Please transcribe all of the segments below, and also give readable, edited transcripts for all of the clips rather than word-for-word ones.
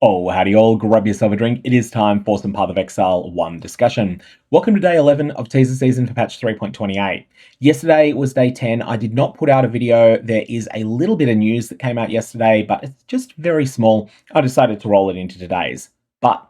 Oh, howdy all, grab yourself a drink. It is time for some Path of Exile 1 discussion. Welcome to day 11 of Teaser season for patch 3.28. Yesterday was day 10. I did not put out a video. There is a little bit of news that came out yesterday, but it's just very small. I decided to roll it into today's. But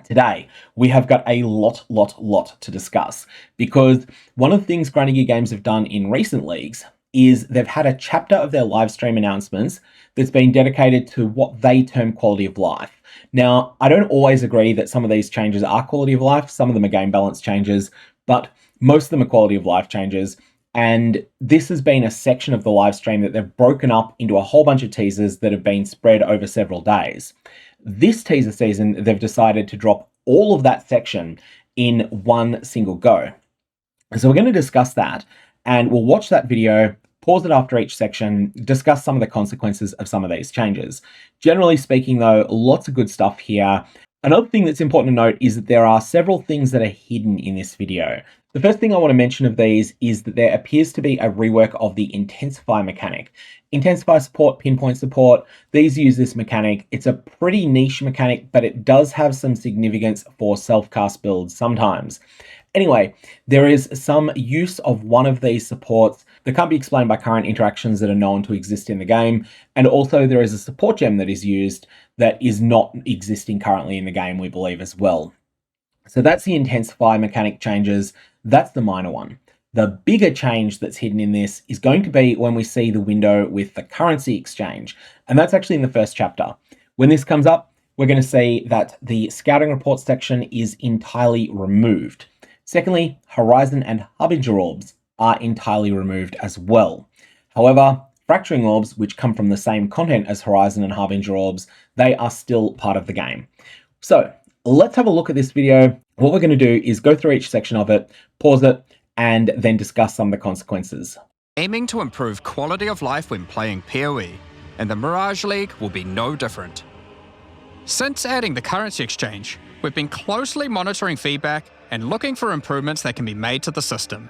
today, we have got a lot to discuss, because one of the things Grinding Gear Games have done in recent leagues is they've had a chapter of their live stream announcements that's been dedicated to what they term quality of life. Now, I don't always agree that some of these changes are quality of life. Some of them are game balance changes, but most of them are quality of life changes. And this has been a section of the live stream that they've broken up into a whole bunch of teasers that have been spread over several days. This teaser season, they've decided to drop all of that section in one single go. So we're going to discuss that, and we'll watch that video, pause it after each section, discuss some of the consequences of some of these changes. Generally speaking though, lots of good stuff here. Another thing that's important to note is that there are several things that are hidden in this video. The first thing I want to mention of these is that there appears to be a rework of the Intensify mechanic. Intensify support, pinpoint support, these use this mechanic. It's a pretty niche mechanic, but it does have some significance for self-cast builds sometimes. Anyway, there is some use of one of these supports that can't be explained by current interactions that are known to exist in the game, and also there is a support gem that is used that is not existing currently in the game, we believe, as well. So that's the Intensify mechanic changes. That's the minor one. The bigger change that's hidden in this is going to be when we see the window with the currency exchange, and that's actually in the first chapter. When this comes up, we're going to see that the scouting report section is entirely removed. Secondly, Horizon and Harbinger Orbs are entirely removed as well. However, Fracturing Orbs, which come from the same content as Horizon and Harbinger Orbs, they are still part of the game. So let's have a look at this video. What we're going to do is go through each section of it, pause it, and then discuss some of the consequences. Aiming to improve quality of life when playing POE, and the Mirage League will be no different. Since adding the currency exchange, we've been closely monitoring feedback and looking for improvements that can be made to the system.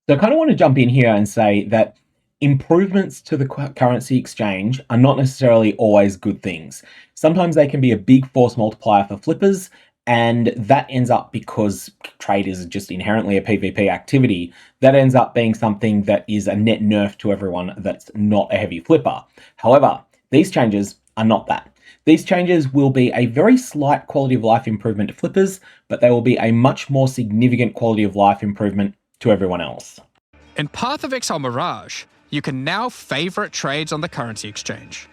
So I kind of want to jump in here and say that improvements to the currency exchange are not necessarily always good things. Sometimes they can be a big force multiplier for flippers, and that ends up, because trade is just inherently a PvP activity, that ends up being something that is a net nerf to everyone that's not a heavy flipper. However, these changes are not that. These changes will be a very slight quality of life improvement to flippers, but they will be a much more significant quality of life improvement to everyone else. In Path of Exile Mirage, you can now favorite trades on the currency exchange.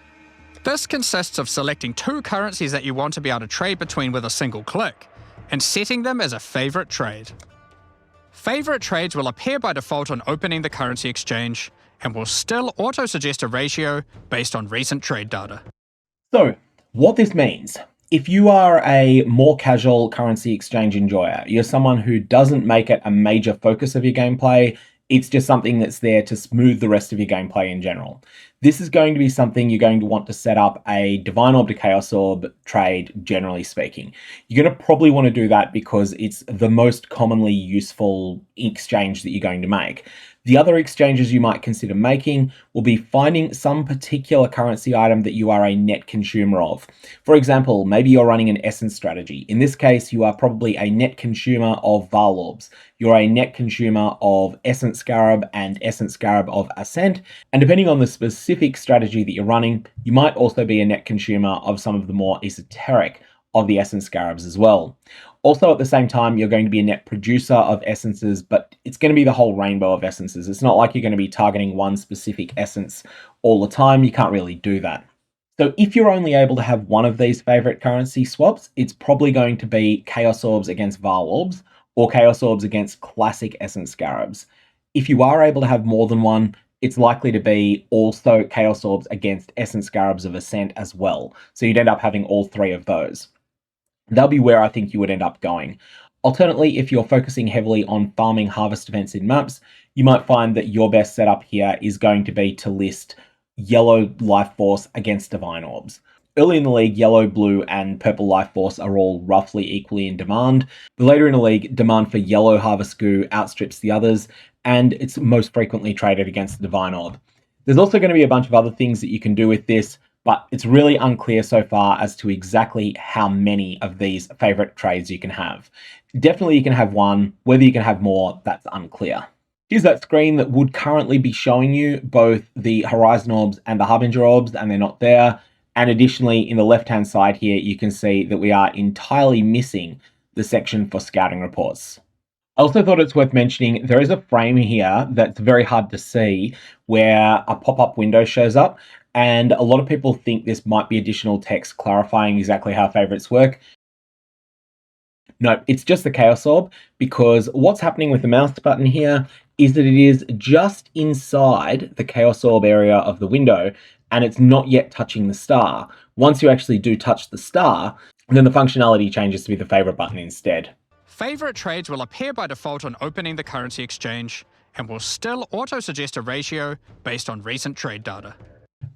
This consists of selecting two currencies that you want to be able to trade between with a single click, and setting them as a favorite trade. Favorite trades will appear by default on opening the currency exchange, and will still auto-suggest a ratio based on recent trade data. So, what this means, if you are a more casual currency exchange enjoyer, you're someone who doesn't make it a major focus of your gameplay, it's just something that's there to smooth the rest of your gameplay in general. This is going to be something you're going to want to set up a Divine Orb to Chaos Orb trade, generally speaking. You're going to probably want to do that because it's the most commonly useful exchange that you're going to make. The other exchanges you might consider making will be finding some particular currency item that you are a net consumer of. For example, maybe you're running an Essence strategy. In this case, you are probably a net consumer of Vaal Orbs. You're a net consumer of Essence Scarab and Essence Scarab of Ascent. And depending on the specific strategy that you're running, you might also be a net consumer of some of the more esoteric of the Essence Scarabs as well. Also, at the same time, you're going to be a net producer of essences, but it's going to be the whole rainbow of essences. It's not like you're going to be targeting one specific essence all the time. You can't really do that. So if you're only able to have one of these favorite currency swaps, it's probably going to be Chaos Orbs against Vaal Orbs or Chaos Orbs against classic Essence Scarabs. If you are able to have more than one, it's likely to be also Chaos Orbs against Essence Scarabs of Ascent as well. So you'd end up having all three of those. That'll be where I think you would end up going. Alternately, if you're focusing heavily on farming harvest events in maps, you might find that your best setup here is going to be to list yellow life force against divine orbs. Early in the league, yellow, blue, and purple life force are all roughly equally in demand. But later in the league, demand for yellow harvest goo outstrips the others, and it's most frequently traded against the divine orb. There's also going to be a bunch of other things that you can do with this. but it's really unclear so far as to exactly how many of these favorite trades you can have. Definitely you can have one. Whether you can have more, that's unclear. Here's that screen that would currently be showing you both the Horizon Orbs and the Harbinger Orbs, and they're not there. And additionally, in the left-hand side here, you can see that we are entirely missing the section for scouting reports. I also thought it's worth mentioning there is a frame here that's very hard to see where a pop-up window shows up, and a lot of people think this might be additional text clarifying exactly how favorites work. No, it's just the Chaos Orb, because what's happening with the mouse button here is that it is just inside the Chaos Orb area of the window, and it's not yet touching the star. Once you actually do touch the star, then the functionality changes to be the favorite button instead. Favorite trades will appear by default on opening the currency exchange and will still auto-suggest a ratio based on recent trade data.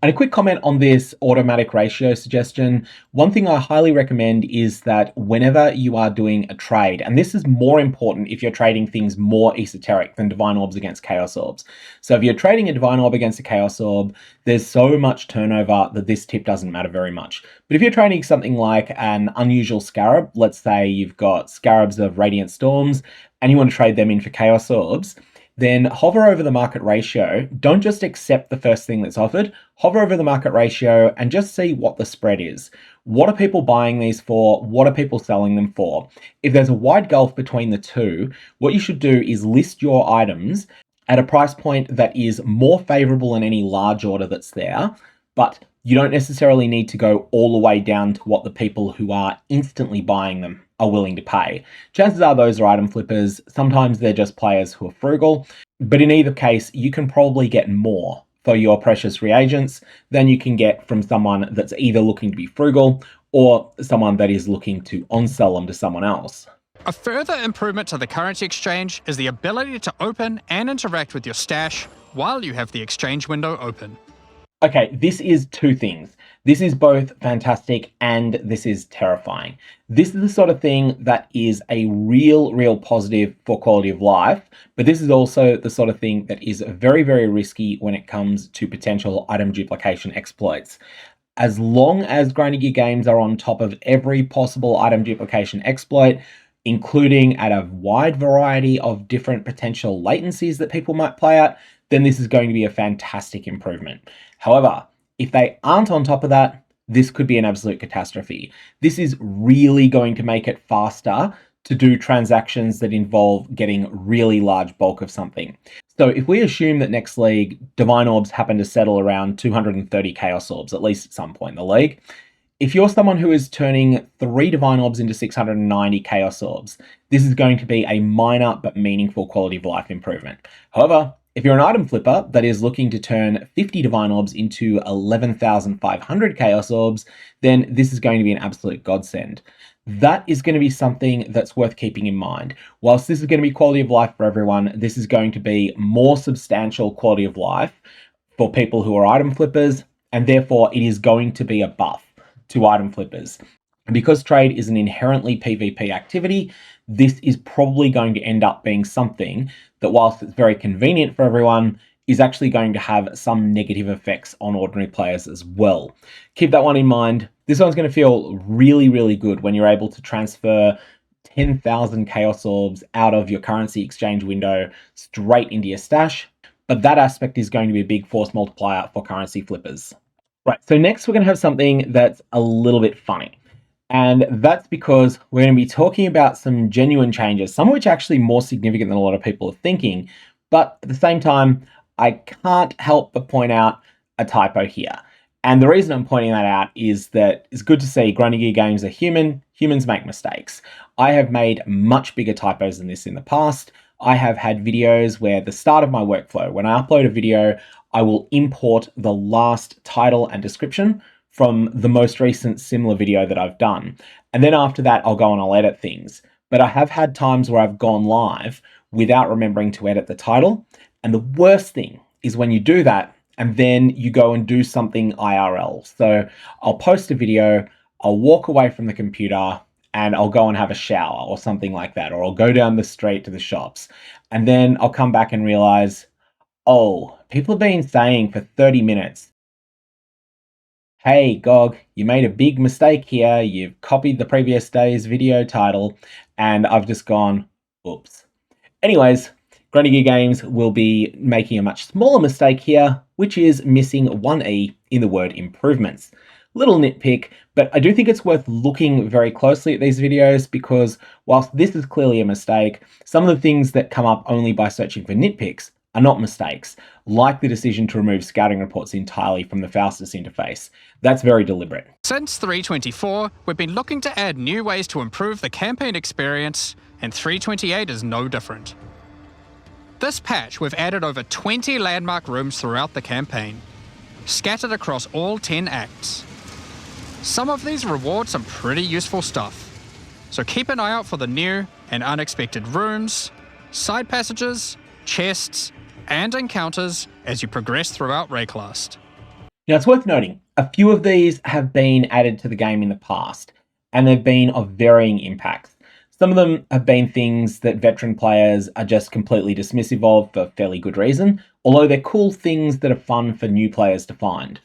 And a quick comment on this automatic ratio suggestion. One thing I highly recommend is that whenever you are doing a trade, and this is more important if you're trading things more esoteric than Divine Orbs against Chaos Orbs. So if you're trading a Divine Orb against a Chaos Orb, there's so much turnover that this tip doesn't matter very much. But if you're trading something like an unusual Scarab, let's say you've got Scarabs of Radiant Storms, and you want to trade them in for Chaos Orbs, then hover over the market ratio. Don't just accept the first thing that's offered. Hover over the market ratio and just see what the spread is. What are people buying these for? What are people selling them for? If there's a wide gulf between the two, what you should do is list your items at a price point that is more favorable than any large order that's there, but you don't necessarily need to go all the way down to what the people who are instantly buying them are willing to pay. Chances are those are item flippers. Sometimes they're just players who are frugal, but in either case, you can probably get more for your precious reagents than you can get from someone that's either looking to be frugal or someone that is looking to on-sell them to someone else. A further improvement to the currency exchange is the ability to open and interact with your stash while you have the exchange window open. Okay, this is two things. This is both fantastic and this is terrifying. This is the sort of thing that is a real positive for quality of life, but this is also the sort of thing that is very risky when it comes to potential item duplication exploits. As long as grinding gear games are on top of every possible item duplication exploit, including at a wide variety of different potential latencies that people might play at, then this is going to be a fantastic improvement. However, if they aren't on top of that, this could be an absolute catastrophe. This is really going to make it faster to do transactions that involve getting really large bulk of something. So if we assume that next league, Divine Orbs happen to settle around 230 Chaos Orbs, at least at some point in the league, if you're someone who is turning 3 Divine Orbs into 690 Chaos Orbs, this is going to be a minor but meaningful quality of life improvement. However, if you're an item flipper that is looking to turn 50 Divine Orbs into 11,500 Chaos Orbs, then this is going to be an absolute godsend. That is going to be something that's worth keeping in mind. Whilst this is going to be quality of life for everyone, this is going to be more substantial quality of life for people who are item flippers, and therefore it is going to be a buff to item flippers. And because trade is an inherently PvP activity, this is probably going to end up being something that, whilst it's very convenient for everyone, is actually going to have some negative effects on ordinary players as well. Keep that one in mind. This one's going to feel really good when you're able to transfer 10,000 Chaos Orbs out of your currency exchange window straight into your stash. But that aspect is going to be a big force multiplier for currency flippers. Right, so next we're going to have something that's a little bit funny. And that's because we're going to be talking about some genuine changes, some of which are actually more significant than a lot of people are thinking. But at the same time, I can't help but point out a typo here. And the reason I'm pointing that out is that it's good to see grinding gear games are human. Humans make mistakes. I have made much bigger typos than this in the past. I have had videos where the start of my workflow, when I upload a video, I will import the last title and description from the most recent similar video that I've done. And then after that, I'll go and I'll edit things. But I have had times where I've gone live without remembering to edit the title. And the worst thing is when you do that and then you go and do something IRL. So I'll post a video, I'll walk away from the computer, and I'll go and have a shower or something like that, or I'll go down the street to the shops. And then I'll come back and realize, oh, people have been saying for 30 minutes hey, GOG, you made a big mistake here. You've copied the previous day's video title, and I've just gone, oops. Anyways, Grundy Gear Games will be making a much smaller mistake here, which is missing one E in the word improvements. Little nitpick, but I do think it's worth looking very closely at these videos because whilst this is clearly a mistake, some of the things that come up only by searching for nitpicks are not mistakes, like the decision to remove scouting reports entirely from the Faustus interface. That's very deliberate. Since 3.24, we've been looking to add new ways to improve the campaign experience, and 3.28 is no different. This patch, we've added over 20 landmark rooms throughout the campaign, scattered across all 10 acts. Some of these reward some pretty useful stuff, so keep an eye out for the new and unexpected rooms, side passages, chests, and encounters as you progress throughout Rayclast. Now it's worth noting, a few of these have been added to the game in the past, and they've been of varying impacts. Some of them have been things that veteran players are just completely dismissive of for fairly good reason, although they're cool things that are fun for new players to find.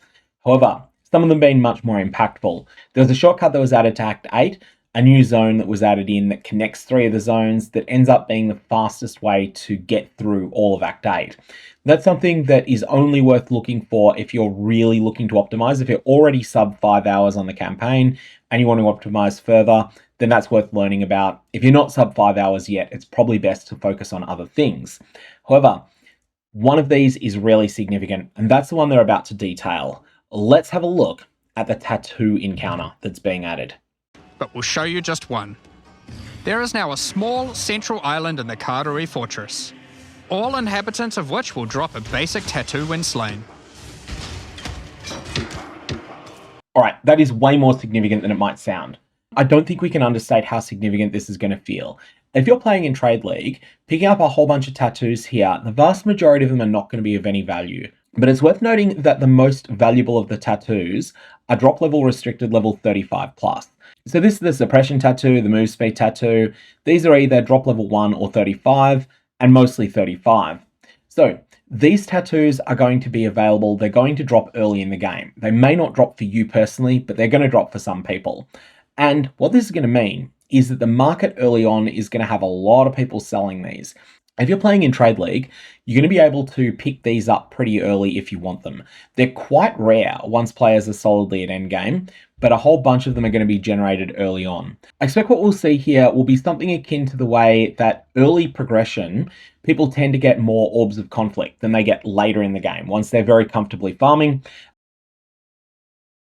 However, some of them have been much more impactful. There was a shortcut that was added to Act 8, a new zone that was added in that connects 3 of the zones that ends up being the fastest way to get through all of Act 8. That's something that is only worth looking for if you're really looking to optimize. If you're already sub 5 hours on the campaign and you want to optimize further, then that's worth learning about. If you're not sub 5 hours yet, it's probably best to focus on other things. However, one of these is really significant, and that's the one they're about to detail. Let's have a look at the tattoo encounter that's being added. But we'll show you just one. There is now a small central island in the Karui fortress, all inhabitants of which will drop a basic tattoo when slain. Alright, that is way more significant than it might sound. I don't think we can understate how significant this is going to feel. If you're playing in Trade League, picking up a whole bunch of tattoos here, the vast majority of them are not going to be of any value. But it's worth noting that the most valuable of the tattoos are drop level restricted level 35 plus. So this is the suppression tattoo, the move speed tattoo. These are either drop level 1 or 35, and mostly 35. So these tattoos are going to be available. They're going to drop early in the game. They may not drop for you personally, but they're going to drop for some people. And what this is going to mean is that the market early on is going to have a lot of people selling these. If you're playing in Trade League, you're going to be able to pick these up pretty early if you want them. They're quite rare once players are solidly at endgame, but a whole bunch of them are going to be generated early on. I expect what we'll see here will be something akin to the way that early progression, people tend to get more Orbs of Conflict than they get later in the game, once they're very comfortably farming.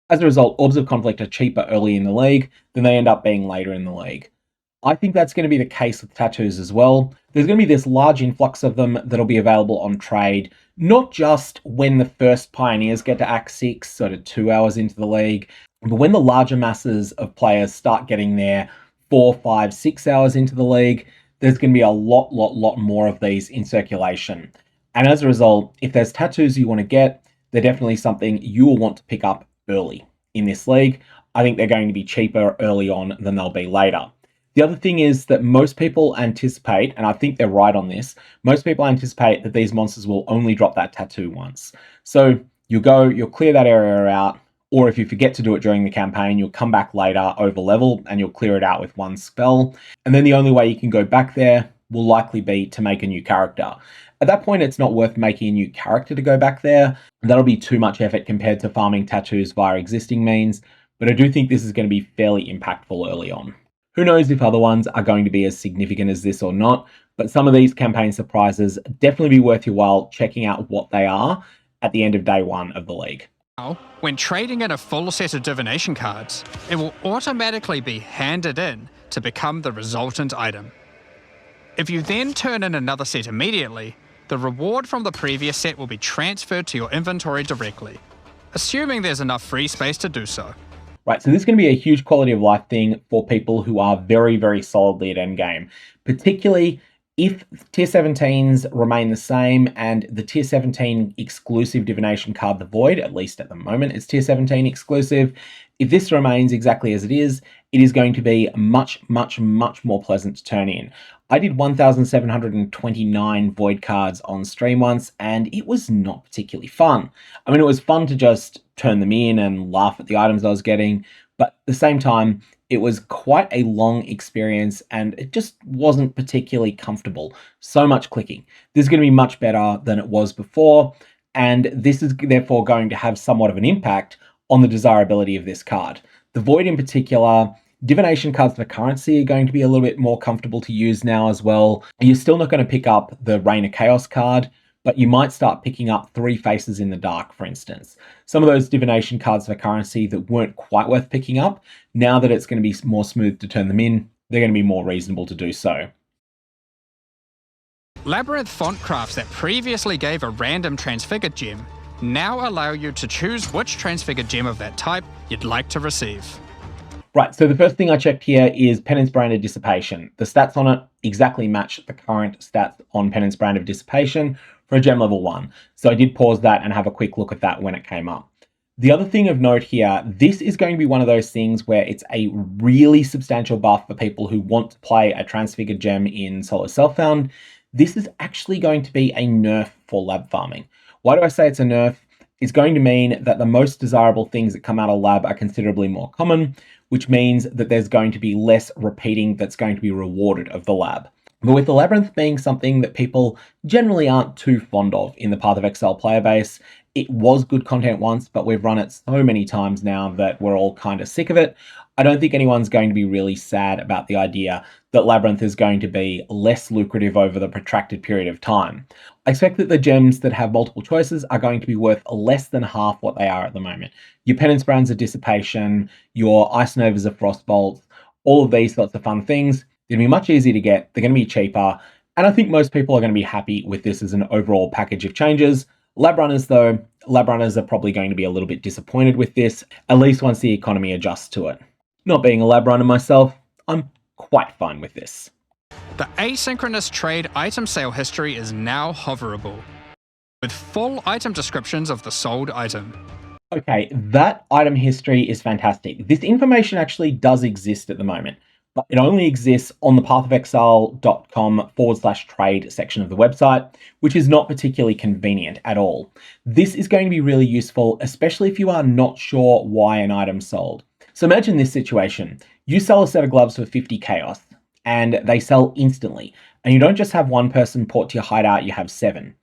As a result, Orbs of Conflict are cheaper early in the league than they end up being later in the league. I think that's going to be the case with tattoos as well. There's going to be this large influx of them that'll be available on trade, not just when the first pioneers get to Act 6, sort of 2 hours into the league, but when the larger masses of players start getting there 4, 5, 6 hours into the league, there's going to be a lot more of these in circulation. And as a result, if there's tattoos you want to get, they're definitely something you will want to pick up early in this league. I think they're going to be cheaper early on than they'll be later. The other thing is that most people anticipate, and I think they're right on this, most people anticipate that these monsters will only drop that tattoo once. So you'll clear that area out, or if you forget to do it during the campaign, you'll come back later over level and you'll clear it out with one spell. And then the only way you can go back there will likely be to make a new character. At that point, it's not worth making a new character to go back there. That'll be too much effort compared to farming tattoos via existing means, but I do think this is going to be fairly impactful early on. Who knows if other ones are going to be as significant as this or not, but some of these campaign surprises definitely be worth your while checking out what they are at the end of day 1 of the league. Now, when trading in a full set of divination cards, it will automatically be handed in to become the resultant item. If you then turn in another set immediately, the reward from the previous set will be transferred to your inventory directly, assuming there's enough free space to do so. Right, so this is going to be a huge quality of life thing for people who are very solidly at endgame, particularly if tier 17s remain the same and the tier 17 exclusive divination card, the Void, at least at the moment, it's tier 17 exclusive. If this remains exactly as it is going to be much more pleasant to turn in. I did 1,729 Void cards on stream once, and it was not particularly fun. I mean, it was fun to just turn them in and laugh at the items I was getting. But at the same time, it was quite a long experience and it just wasn't particularly comfortable. So much clicking. This is going to be much better than it was before, and this is therefore going to have somewhat of an impact on the desirability of this card. The Void in particular, divination cards for currency are going to be a little bit more comfortable to use now as well. You're still not going to pick up the Reign of Chaos card, but you might start picking up Three Faces in the Dark, for instance. Some of those divination cards for currency that weren't quite worth picking up, now that it's going to be more smooth to turn them in, they're going to be more reasonable to do so. Labyrinth font crafts that previously gave a random Transfigured Gem now allow you to choose which Transfigured Gem of that type you'd like to receive. Right, so the first thing I checked here is Penance Brand of Dissipation. The stats on it exactly match the current stats on Penance Brand of Dissipation for a gem level 1. So I did pause that and have a quick look at that when it came up. The other thing of note here, this is going to be one of those things where it's a really substantial buff for people who want to play a Transfigured Gem in solo self-found. This is actually going to be a nerf for lab farming. Why do I say it's a nerf? It's going to mean that the most desirable things that come out of lab are considerably more common, which means that there's going to be less repeating that's going to be rewarded of the lab. But with the Labyrinth being something that people generally aren't too fond of in the Path of Exile player base, it was good content once, but we've run it so many times now that we're all kind of sick of it. I don't think anyone's going to be really sad about the idea that Labyrinth is going to be less lucrative over the protracted period of time. I expect that the gems that have multiple choices are going to be worth less than half what they are at the moment. Your Penance Brands of Dissipation, your Ice Novas of Frostbolts, all of these sorts of fun things, they're going to be much easier to get, they're going to be cheaper, and I think most people are going to be happy with this as an overall package of changes. Lab runners, though, lab runners are probably going to be a little bit disappointed with this, at least once the economy adjusts to it. Not being a lab runner myself, I'm quite fine with this. The asynchronous trade item sale history is now hoverable, with full item descriptions of the sold item. Okay, that item history is fantastic. This information actually does exist at the moment, but it only exists on the pathofexile.com/trade section of the website, which is not particularly convenient at all. This is going to be really useful, especially if you are not sure why an item sold. So imagine this situation. You sell a set of gloves for 50 chaos, and they sell instantly, and you don't just have one person port to your hideout, you have 7.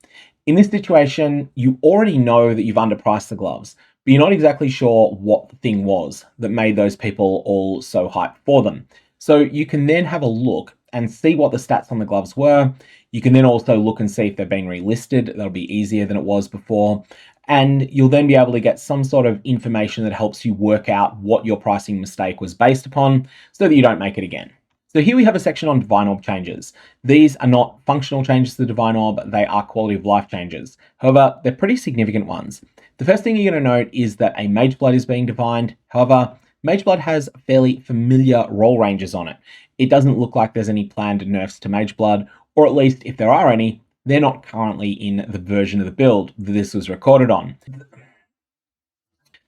In this situation, you already know that you've underpriced the gloves, but you're not exactly sure what the thing was that made those people all so hyped for them. So you can then have a look and see what the stats on the gloves were. You can then also look and see if they've been relisted. That'll be easier than it was before. And you'll then be able to get some sort of information that helps you work out what your pricing mistake was based upon so that you don't make it again. So here we have a section on Divine Orb changes. These are not functional changes to the Divine Orb, they are quality of life changes. However, they're pretty significant ones. The first thing you're going to note is that a Mage Blood is being divined. However, Mage Blood has fairly familiar roll ranges on it. It doesn't look like there's any planned nerfs to Mage Blood, or at least if there are any, they're not currently in the version of the build that this was recorded on.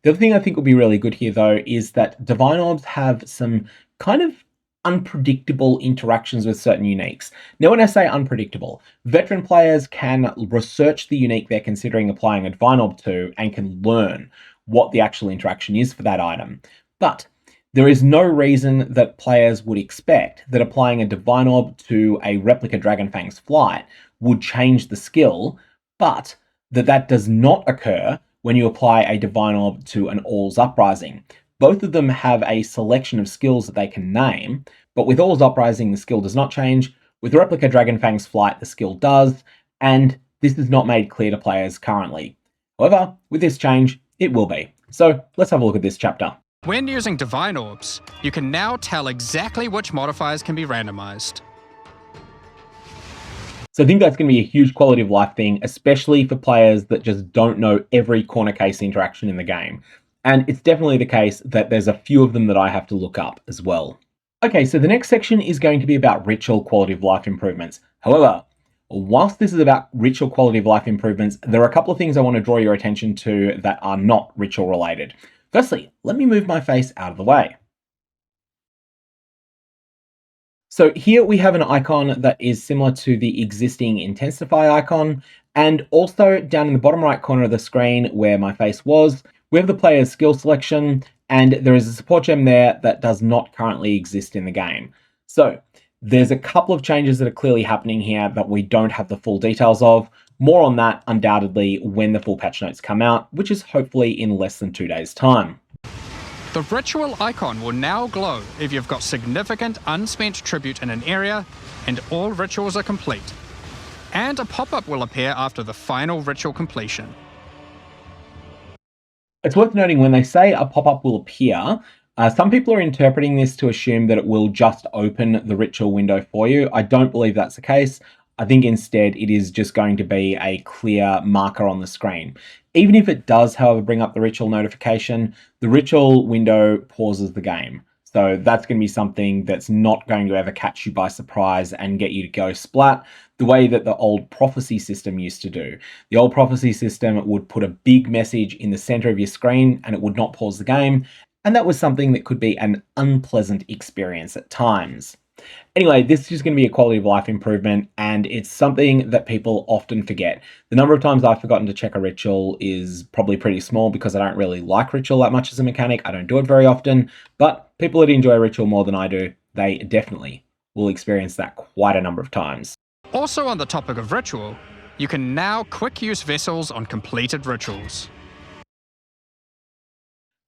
The other thing I think will be really good here, though, is that Divine Orbs have some kind of unpredictable interactions with certain uniques. Now, when I say unpredictable, veteran players can research the unique they're considering applying a Divine Orb to and can learn what the actual interaction is for that item. But there is no reason that players would expect that applying a Divine Orb to a Replica Dragonfang's Flight would change the skill, but that does not occur when you apply a Divine Orb to an All's Uprising. Both of them have a selection of skills that they can name, but with All's Uprising, the skill does not change. With Replica Dragonfang's Flight, the skill does, and this is not made clear to players currently. However, with this change, it will be. So let's have a look at this chapter. When using Divine Orbs, you can now tell exactly which modifiers can be randomized. So I think that's going to be a huge quality of life thing, especially for players that just don't know every corner case interaction in the game. And it's definitely the case that there's a few of them that I have to look up as well. Okay, so the next section is going to be about ritual quality of life improvements. However, whilst this is about ritual quality of life improvements, there are a couple of things I want to draw your attention to that are not ritual related. Firstly, let me move my face out of the way. So here we have an icon that is similar to the existing Intensify icon, and also down in the bottom right corner of the screen where my face was, We have the player's skill selection, and there is a support gem there that does not currently exist in the game. So there's a couple of changes that are clearly happening here that we don't have the full details of. More on that undoubtedly when the full patch notes come out, which is hopefully in less than 2 days' time. The ritual icon will now glow if you've got significant unspent tribute in an area and all rituals are complete. And a pop-up will appear after the final ritual completion. It's worth noting when they say a pop-up will appear, some people are interpreting this to assume that it will just open the ritual window for you. I don't believe that's the case. I think instead it is just going to be a clear marker on the screen. Even if it does, however, bring up the ritual notification, the ritual window pauses the game. So that's going to be something that's not going to ever catch you by surprise and get you to go splat the way that the old prophecy system used to do. The old prophecy system would put a big message in the center of your screen and it would not pause the game. And that was something that could be an unpleasant experience at times. Anyway, this is just going to be a quality of life improvement, and it's something that people often forget. The number of times I've forgotten to check a ritual is probably pretty small because I don't really like ritual that much as a mechanic. I don't do it very often, but people that enjoy ritual more than I do, they definitely will experience that quite a number of times. Also on the topic of ritual, you can now quick use vessels on completed rituals.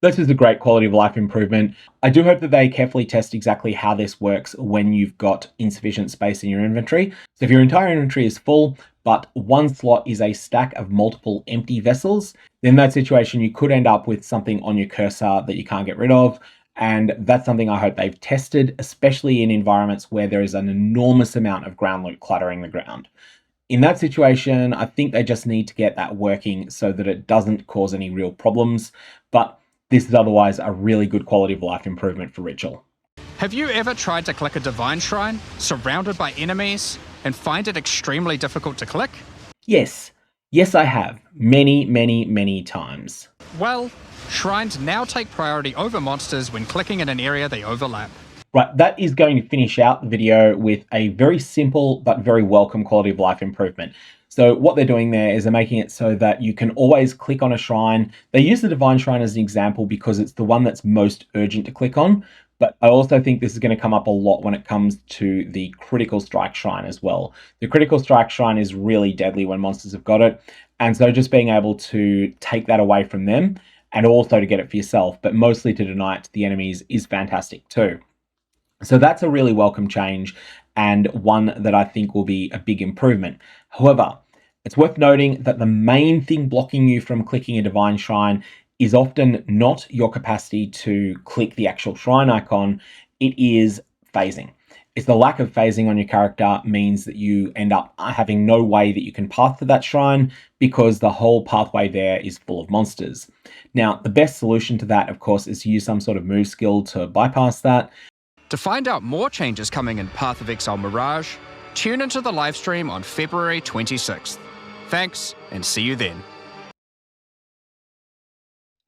This is a great quality of life improvement. I do hope that they carefully test exactly how this works when you've got insufficient space in your inventory. So if your entire inventory is full, but one slot is a stack of multiple empty vessels, then in that situation you could end up with something on your cursor that you can't get rid of. And that's something I hope they've tested, especially in environments where there is an enormous amount of ground loot cluttering the ground. In that situation, I think they just need to get that working so that it doesn't cause any real problems. But this is otherwise a really good quality of life improvement for Ritual. Have you ever tried to click a Divine Shrine, surrounded by enemies, and find it extremely difficult to click? Yes. Yes, I have. Many times. Well, shrines now take priority over monsters when clicking in an area they overlap. Right, that is going to finish out the video with a very simple but very welcome quality of life improvement. So what they're doing there is they're making it so that you can always click on a shrine. They use the Divine Shrine as an example because it's the one that's most urgent to click on. But I also think this is going to come up a lot when it comes to the Critical Strike Shrine as well. The Critical Strike Shrine is really deadly when monsters have got it. And so just being able to take that away from them and also to get it for yourself, but mostly to deny it to the enemies is fantastic too. So that's a really welcome change and one that I think will be a big improvement. However, it's worth noting that the main thing blocking you from clicking a Divine Shrine is often not your capacity to click the actual shrine icon, it is phasing. It's the lack of phasing on your character means that you end up having no way that you can path to that shrine because the whole pathway there is full of monsters. Now, the best solution to that, of course, is to use some sort of move skill to bypass that. To find out more changes coming in Path of Exile Mirage, tune into the livestream on February 26th. Thanks, and see you then.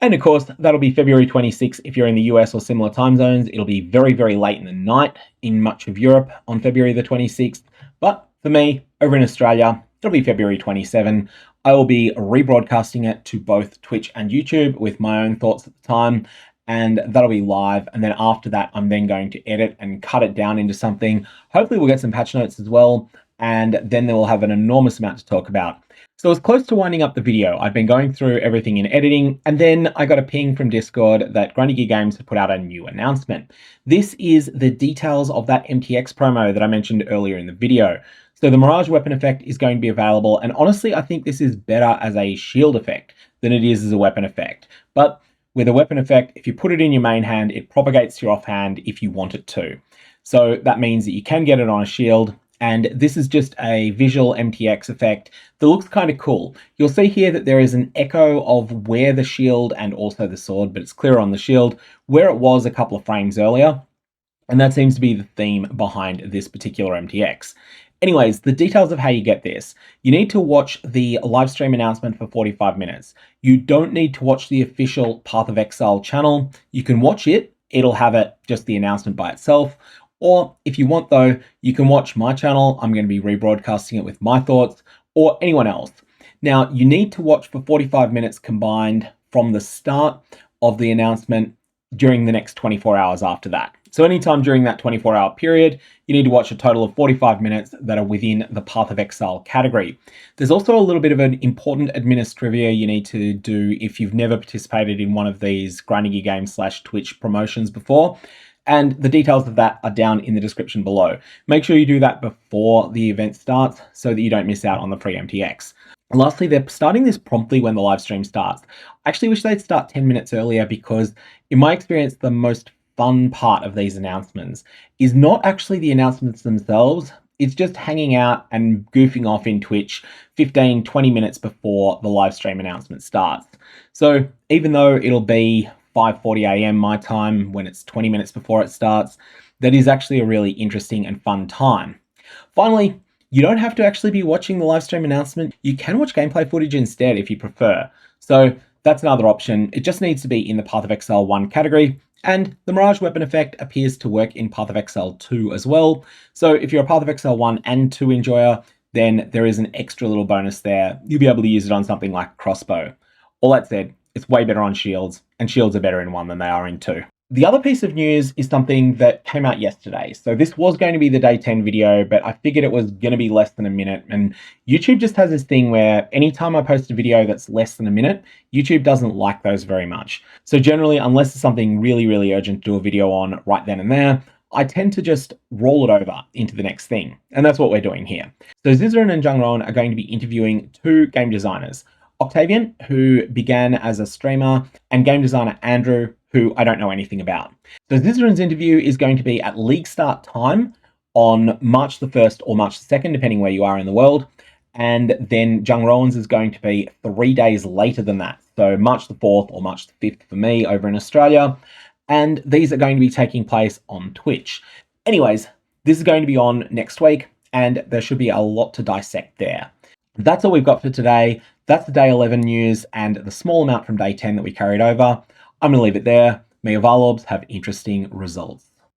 And of course, that'll be February 26th if you're in the US or similar time zones. It'll be very late in the night in much of Europe on February the 26th. But for me, over in Australia, it'll be February 27. I will be rebroadcasting it to both Twitch and YouTube with my own thoughts at the time. And that'll be live. And then after that, I'm then going to edit and cut it down into something. Hopefully we'll get some patch notes as well. And then they will have an enormous amount to talk about. So it's close to winding up the video. I've been going through everything in editing, and then I got a ping from Discord that Grindy Gear Games had put out a new announcement. This is the details of that MTX promo that I mentioned earlier in the video. So the Mirage weapon effect is going to be available, and honestly, I think this is better as a shield effect than it is as a weapon effect. But with a weapon effect, if you put it in your main hand, it propagates to your offhand if you want it to. So that means that you can get it on a shield. And this is just a visual MTX effect that looks kind of cool. You'll see here that there is an echo of where the shield and also the sword, but it's clearer on the shield, where it was a couple of frames earlier. And that seems to be the theme behind this particular MTX. Anyways, the details of how you get this. You need to watch the live stream announcement for 45 minutes. You don't need to watch the official Path of Exile channel. You can watch it. It'll have it just the announcement by itself. Or if you want though, you can watch my channel. I'm going to be rebroadcasting it with my thoughts, or anyone else. Now, you need to watch for 45 minutes combined from the start of the announcement during the next 24 hours after that. So anytime during that 24-hour period, you need to watch a total of 45 minutes that are within the Path of Exile category. There's also a little bit of an important administrivia you need to do if you've never participated in one of these grinding your game / Twitch promotions before. And the details of that are down in the description below. Make sure you do that before the event starts so that you don't miss out on the free MTX. Lastly, they're starting this promptly when the live stream starts. I actually wish they'd start 10 minutes earlier because, in my experience, the most fun part of these announcements is not actually the announcements themselves. It's just hanging out and goofing off in Twitch 15, 20 minutes before the live stream announcement starts. So even though it'll be 5:40 a.m. my time when it's 20 minutes before it starts, that is actually a really interesting and fun time. Finally, you don't have to actually be watching the live stream announcement. You can watch gameplay footage instead if you prefer. So that's another option. It just needs to be in the Path of Exile 1 category. And the Mirage weapon effect appears to work in Path of Exile 2 as well. So if you're a Path of Exile 1 and 2 enjoyer, then there is an extra little bonus there. You'll be able to use it on something like crossbow. All that said, it's way better on shields, and shields are better in 1 than they are in 2. The other piece of news is something that came out yesterday. So this was going to be the day 10 video, but I figured it was going to be less than a minute. And YouTube just has this thing where anytime I post a video that's less than a minute, YouTube doesn't like those very much. So generally, unless it's something really, really urgent to do a video on right then and there, I tend to just roll it over into the next thing. And that's what we're doing here. So Zizaran and Jungroan are going to be interviewing 2 game designers. Octavian, who began as a streamer, and game designer Andrew, who I don't know anything about. So Zizaran's interview is going to be at league start time on March the 1st or March the 2nd, depending where you are in the world. And then Jungroan's is going to be 3 days later than that. So March the 4th or March the 5th for me over in Australia. And these are going to be taking place on Twitch. Anyways, this is going to be on next week, and there should be a lot to dissect there. That's all we've got for today. That's the day 11 news and the small amount from day 10 that we carried over. I'm going to leave it there. May your Orbs have interesting results.